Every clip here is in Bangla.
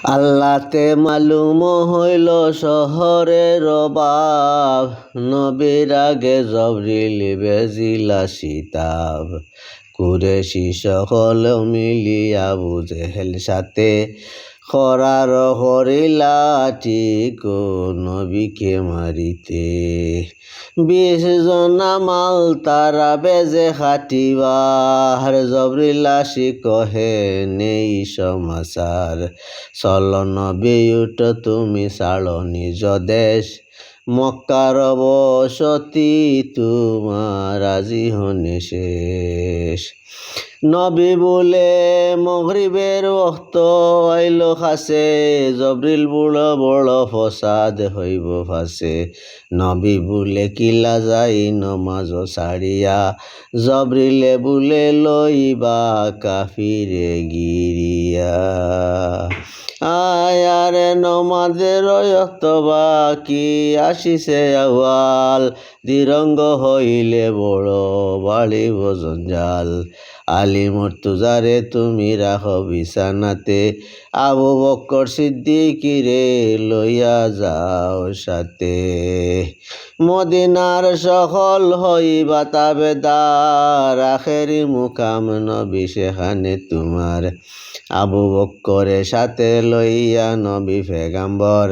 আল্লাহতে মালুম হইল শহরের অভাব, নবীর আগে জবরিল বেজিলা সিতাব। কুরেশি সকল মিলিয়া আবু জেহেল সাথে খরার হরিলা ঠিক নবীকে মারিতে। 20 জনা মাল তারা বেজে খাটিবার, জবরিল আসি কহে নেই সমাচার। চল নবী উঠ তুমি ছাড়ো নিজ দেশ, মক্কার বসতি তোমার আজি হনে শেষ। নবী বলে মগরিবের ওক্ত আইল খাসে, জবরিল বুড়ো বড় ফসাদ হইব ফাসে। নবী বলে কিলা যাই নমাজ ছাড়িয়া, জবরিলে বলে লইবা কাফিরে গিরিয়া। আয়ারে নমাজের অক্তবা কি আসিছে আওয়াল, দিরঙ্গ হইলে বড় বাড়িব জঞ্জাল। আলী মুর্তজারে তুমি রাখো বিছানাতে, আবু বকর সিদ্দিকিরে লইয়া যাও সাথে। মদিনার সকল হইবা তাবেদার, আখেরি মুকাম নবী সেখানে তোমার। আবু বকরে সাথে লইয়া নবী পেগাম্বর,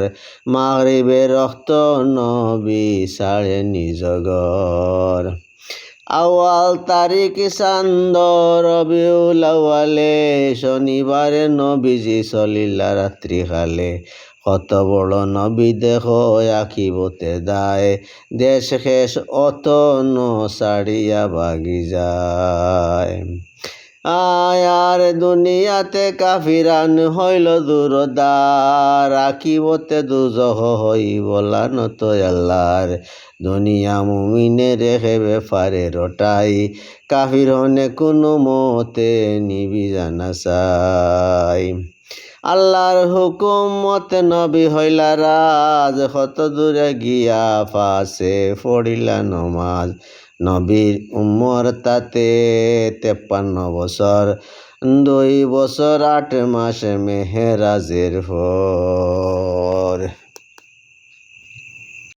মাগরিবের রক্ত নবী ছাড়ে নিজ ঘর। আওয়াল তারিখ চান্দ রবিউল আউয়ালে, শনিবারে নবীজি চলিলা রাত্রি খালে। কত বড় নবী দেখো আখিবতে দায়, দেশ শেষ অত ন ছাড়িয়া ভাগি যায়। আয়ার দুনিয়াতে কাফিরান হইল দুরদার, আখিবতে দুজহ হইব লানত আল্লাহর। দুনিয়া মুমিনে রেখে বেফারে রটাই, কাফির হনে কোনো মতে নিবি জানা চাই। আল্লাহর হুকুম মতে নবী হইলা রাজ, কত দূরে গিয়া পাশে পড়িলা নমাজ। নবীর উমর তাতে 53 বছর, 2 বছর 8 মাস মেহেরাজের পর।